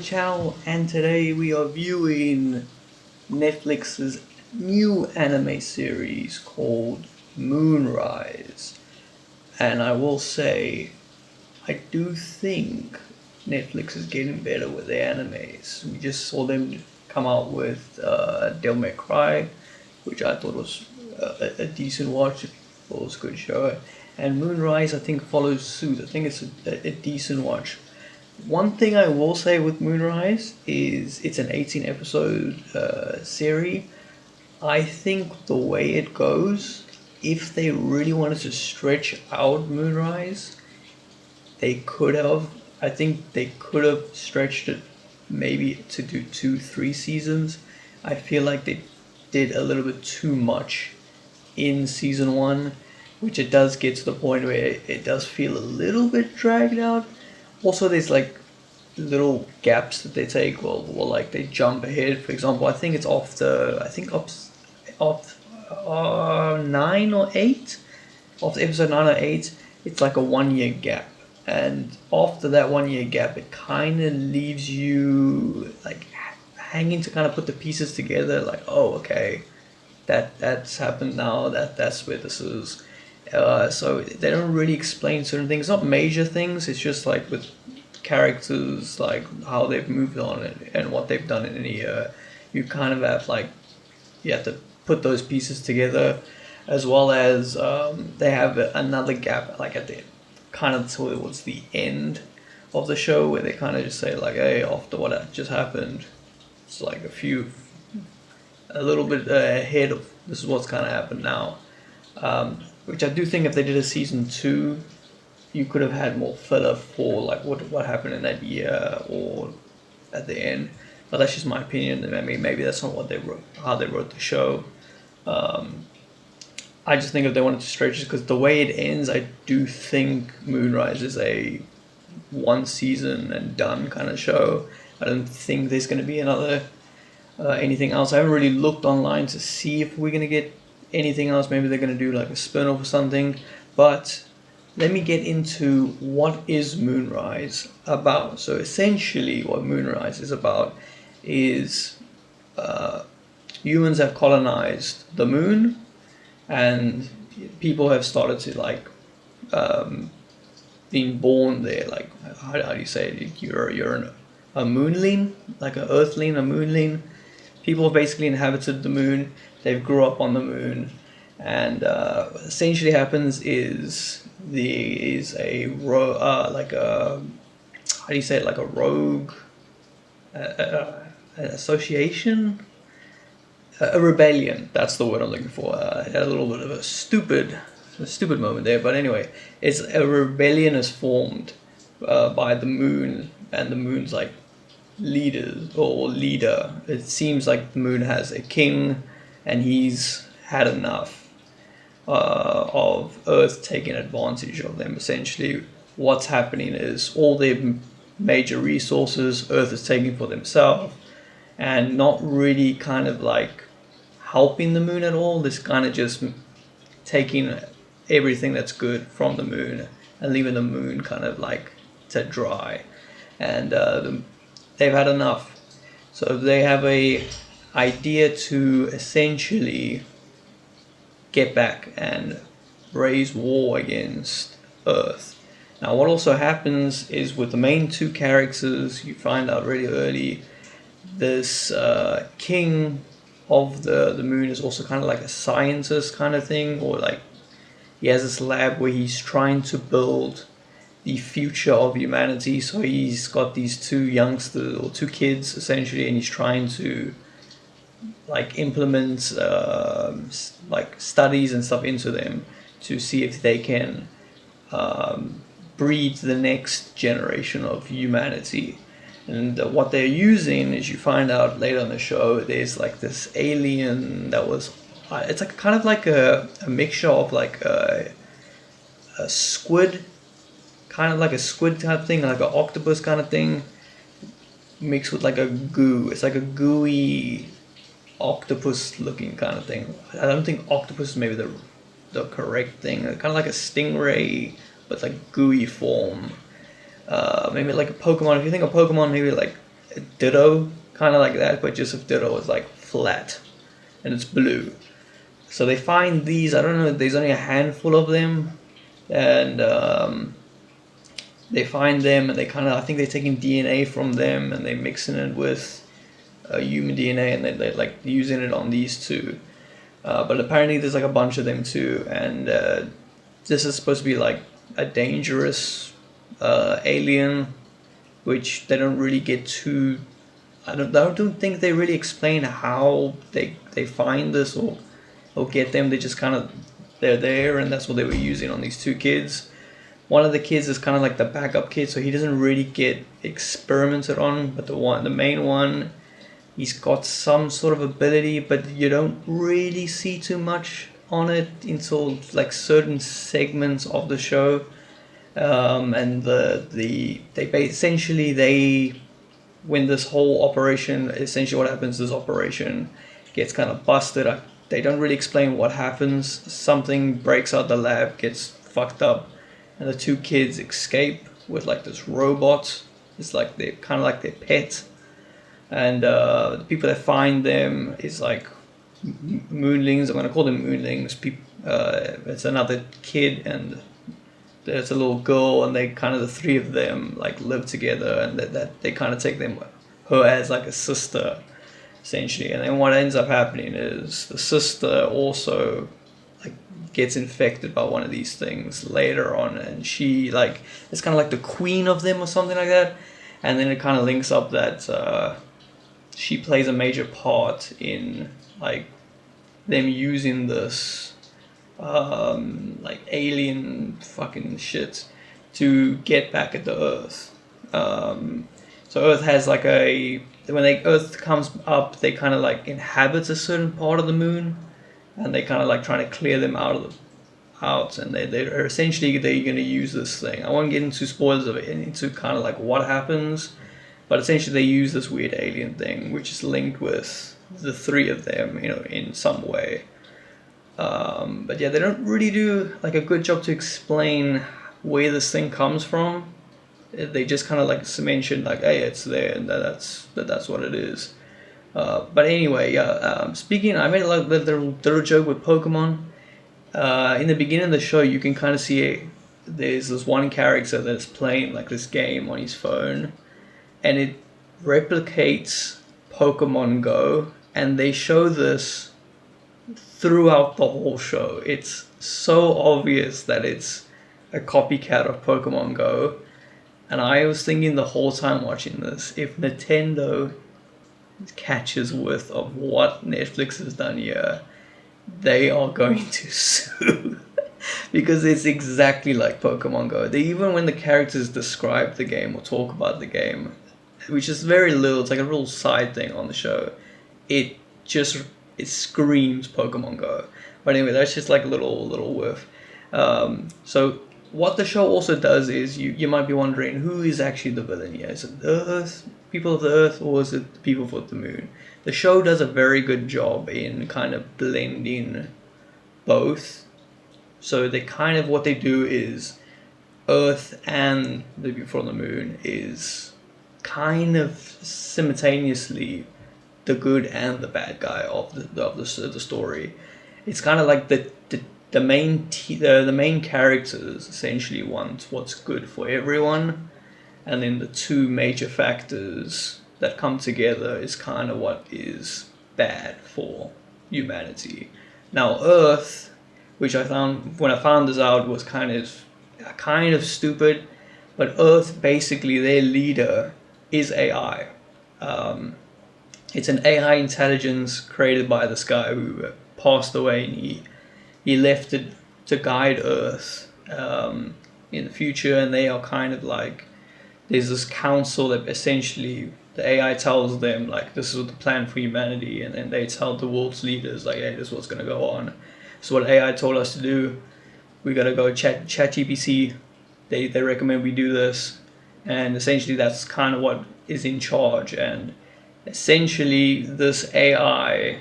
channel, and today we are viewing Netflix's new anime series called Moonrise. And I will say, I do think Netflix is getting better with their animes. We just saw them come out with Devil May Cry, which I thought was a decent watch. It was a good show. And Moonrise, I think, follows suit. I think it's a decent watch. One thing I will say with Moonrise is it's an 18 episode series. I think the way it goes, if they really wanted to stretch out Moonrise, they could have. I think they could have stretched it maybe to do 2, 3 seasons. I feel like they did a little bit too much in season 1, which it does get to the point where it does feel a little bit dragged out. Also, there's like little gaps that they take, or like they jump ahead. For example, I think it's off 9 or 8, off episode 9 or 8. It's like a 1 year gap, and after that 1 year gap, it kind of leaves you like hanging to kind of put the pieces together. Like, oh, okay, that's happened now. That's where this is. So they don't really explain certain things. Not major things. It's just like with characters, like how they've moved on and what they've done in a year. You kind of have like you have to put those pieces together, as well as they have another gap like at the kind of towards the end of the show where they kind of just say like, hey, after what just happened, it's like a little bit ahead of this is what's kind of happened now. Which I do think if they did a season 2, you could have had more filler for like what happened in that year or at the end. But that's just my opinion. I mean, maybe that's not what they wrote, how they wrote the show. I just think if they wanted to stretch it, because the way it ends, I do think Moonrise is a 1 season and done kind of show. I don't think there's going to be another anything else. I haven't really looked online to see if we're going to get anything else. Maybe they're going to do like a spin-off or something. But let me get into what is Moonrise about. So essentially what Moonrise is about is humans have colonized the moon, and people have started to like being born there. Like how do you say it? You're a moonling, like an earthling, a moonling. People have basically inhabited the moon. They've grew up on the moon, and essentially happens is there is a like a how do you say it, like a rogue association, a rebellion. That's the word I'm looking for. I had a little bit of a stupid moment there, but anyway, it's a rebellion is formed by the moon, and the moon's like leader. It seems like the moon has a king, and he's had enough of Earth taking advantage of them. Essentially, what's happening is all their major resources Earth is taking for themselves, and not really kind of like helping the moon at all. This kind of just taking everything that's good from the moon and leaving the moon kind of like to dry. And they've had enough. So they have a idea to essentially get back and raise war against Earth. Now what also happens is with the main 2 characters, you find out really early, this king of the moon is also kind of like a scientist kind of thing, or like he has this lab where he's trying to build the future of humanity. So he's got these 2 youngsters or 2 kids essentially, and he's trying to like implement like studies and stuff into them to see if they can breed the next generation of humanity. And what they're using is, you find out later in the show, there's like this alien that was it's like kind of like a mixture of like a squid, kind of like a squid type thing, like an octopus kind of thing, mixed with like a goo. It's like a gooey octopus looking kind of thing. I don't think octopus is maybe the correct thing. Kind of like a stingray, but like gooey form. Maybe like a Pokemon. If you think of Pokemon, maybe like Ditto, kind of like that, but just if Ditto is like flat and it's blue. So they find these. I don't know. There's only a handful of them, and they find them, and they kind of. I think they're taking DNA from them, and they're mixing it with human DNA, and they're like using it on these two. But apparently there's like a bunch of them too, and this is supposed to be like a dangerous alien, which they don't really get to. I don't think they really explain how they find this or get them. They just kind of they're there, and that's what they were using on these two kids. One of the kids is kind of like the backup kid, so he doesn't really get experimented on. But the main one, he's got some sort of ability, but you don't really see too much on it until like certain segments of the show. And essentially when this whole operation, essentially what happens, this operation gets kind of busted. They don't really explain what happens. Something breaks out the lab, gets fucked up, and the two kids escape with like this robot. It's like they're kind of like their pet. And the people that find them is like moonlings. I'm gonna call them moonlings. It's another kid and there's a little girl, and they kind of the three of them like live together, and that they kind of take her as like a sister, essentially. And then what ends up happening is the sister also like gets infected by one of these things later on, and she like it's kind of like the queen of them or something like that. And then it kind of links up that she plays a major part in like them using this like alien fucking shit to get back at the Earth. So Earth has like when Earth comes up, they kind of like inhabit a certain part of the moon, and they kind of like trying to clear them out, and they're essentially they're going to use this thing. I won't get into spoilers of it, into kind of like what happens, but essentially they use this weird alien thing, which is linked with the three of them, in some way. But yeah, they don't really do like a good job to explain where this thing comes from. They just kind of like mention like, hey, it's there, and that's what it is. But anyway, yeah. Speaking, I made a little joke with Pokemon. In the beginning of the show, you can kind of see there's this one character that's playing like this game on his phone, and it replicates Pokemon Go, and they show this throughout the whole show. It's so obvious that it's a copycat of Pokemon Go, and I was thinking the whole time watching this, if Nintendo catches whiff of what Netflix has done here, they are going to sue. Because it's exactly like Pokemon Go. Even when the characters describe the game or talk about the game, which is very little, it's like a little side thing on the show, it screams Pokemon Go. But anyway, that's just like a little whiff. So what the show also does is you might be wondering, who is actually the villain here? Is it the Earth, people of the Earth, or is it the people of the Moon? The show does a very good job in kind of blending both. So they kind of, what they do is Earth and the people from the Moon is kind of simultaneously the good and the bad guy of the story. It's kind of like the main characters essentially want what's good for everyone, and then the two major factors that come together is kind of what is bad for humanity. Now Earth, which I found when I found this out, was kind of stupid, but Earth, basically their leader is AI. It's an AI intelligence created by this guy who passed away, and he left it to guide Earth in the future. And they are kind of like, there's this council that essentially the AI tells them like, this is the plan for humanity, and then they tell the world's leaders like, hey, this is what's going to go on. So what AI told us to do, we got to go chat GPT. They recommend we do this, and essentially that's kind of what is in charge. And essentially this AI's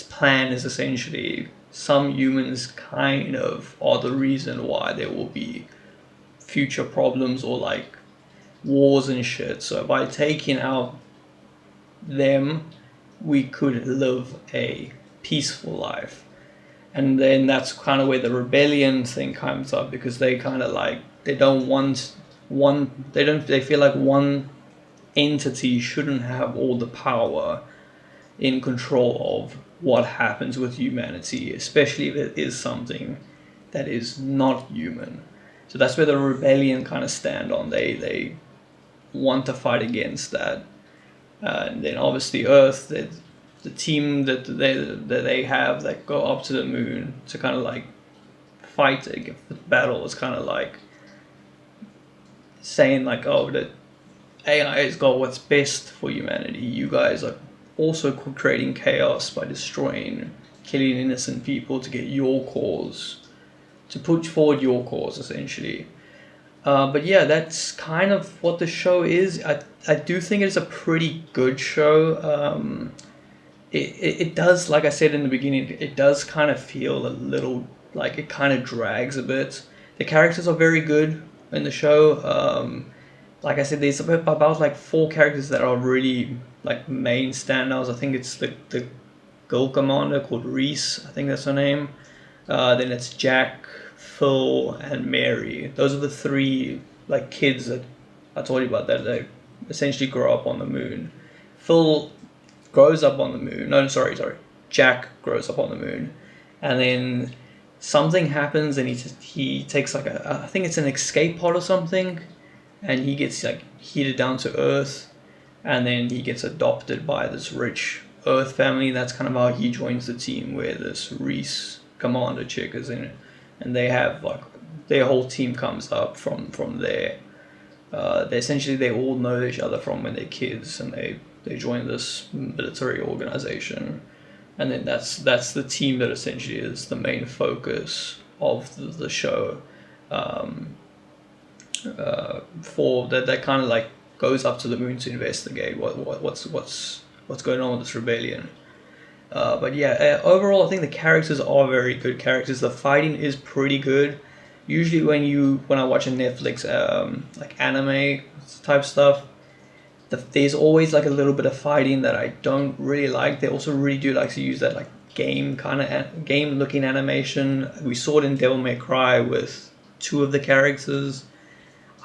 plan is essentially some humans kind of are the reason why there will be future problems, or like wars and shit. So by taking out them, we could live a peaceful life. And then that's kind of where the rebellion thing comes up, because they kind of like, they don't want they feel like one entity shouldn't have all the power in control of what happens with humanity, especially if it is something that is not human. So that's where the rebellion kind of stand on. They want to fight against that. And then obviously Earth, the team that they have that go up to the moon to kind of like fight the battle is kind of like saying like, oh, that AI has got what's best for humanity. You guys are also creating chaos by destroying, killing innocent people to get your cause, to put forward your cause, essentially. But yeah, that's kind of what the show is. I do think it's a pretty good show. It does, like I said in the beginning, it does kind of feel a little like it kind of drags a bit. The characters are very good in the show. Like I said, there's about like 4 characters that are really like main standouts. I think it's the girl commander called Reese. I think that's her name. Then it's Jack, Phil, and Mary. Those are the 3 like kids that I told you about, that they essentially grow up on the moon. Phil grows up on the moon. No, sorry. Jack grows up on the moon, and then something happens, and he takes like I think it's an escape pod or something, and he gets like heated down to Earth, and then he gets adopted by this rich Earth family. That's kind of how he joins the team, where this Reese commander chick is in it, and they have like their whole team comes up from there. They all know each other from when they're kids, and they join this military organization, and then that's the team that essentially is the main focus of the show. For that kind of like goes up to the moon to investigate what's going on with this rebellion. But yeah, overall I think the characters are very good characters. The fighting is pretty good. Usually when I watch a Netflix like anime type stuff, there's always like a little bit of fighting that I don't really like. They also really do like to use that like game looking animation. We saw it in Devil May Cry with 2 of the characters.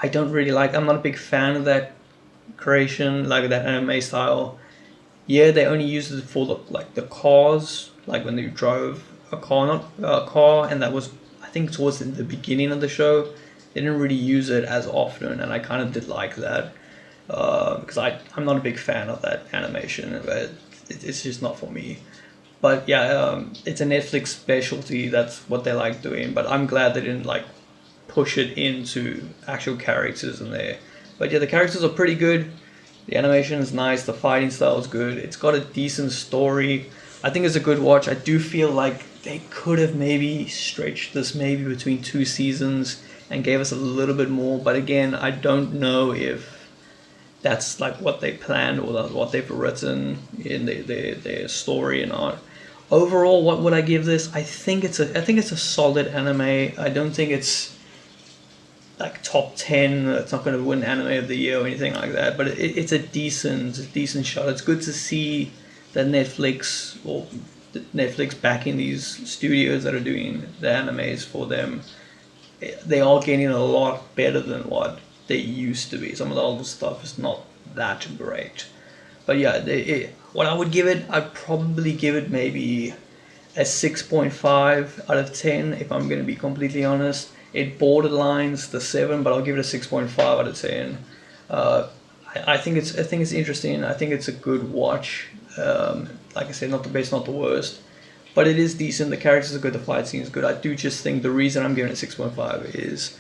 I don't really like. I'm not a big fan of that creation, like that anime style. Yeah, they only used it for the cars, like when they drove a car, and that was, I think, towards the beginning of the show. They didn't really use it as often, and I kind of did like that, because I'm not a big fan of that animation, but it's just not for me. But yeah, it's a Netflix specialty. That's what they like doing. But I'm glad they didn't like push it into actual characters in there. But yeah, the characters are pretty good. The animation is nice. The fighting style is good. It's got a decent story. I think it's a good watch. I do feel like they could have maybe stretched this maybe between 2 seasons and gave us a little bit more. But again, I don't know if that's like what they planned or what they've written in their story or not. Overall, what would I give this? I think it's a solid anime. I don't think it's like top 10. It's not going to win anime of the year or anything like that, but it's a decent shot. It's good to see that Netflix backing these studios that are doing the animes for them. They are getting a lot better than what they used to be. Some of the older stuff is not that great, but yeah, what I would give it, I'd probably give it maybe a 6.5 out of 10 if I'm going to be completely honest. It borderlines the 7, but I'll give it a 6.5 out of 10. I think it's interesting. I think it's a good watch. Like I said, not the best, not the worst, but it is decent. The characters are good. The fight scene is good. I do just think the reason I'm giving it 6.5 is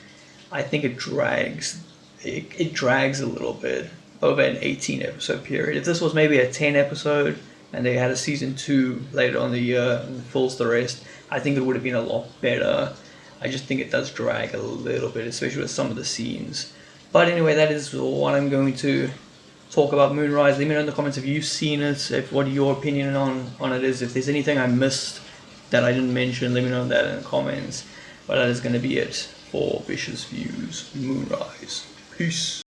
I think it drags. It drags a little bit over an 18 episode period. If this was maybe a 10 episode and they had a season 2 later on the year and fills the rest, I think it would have been a lot better. I just think it does drag a little bit, especially with some of the scenes. But anyway, that is what I'm going to talk about Moonrise. Let me know in the comments if you've seen it, what your opinion on it is. If there's anything I missed that I didn't mention, let me know that in the comments. But that is going to be it for Vicious Views Moonrise. Peace.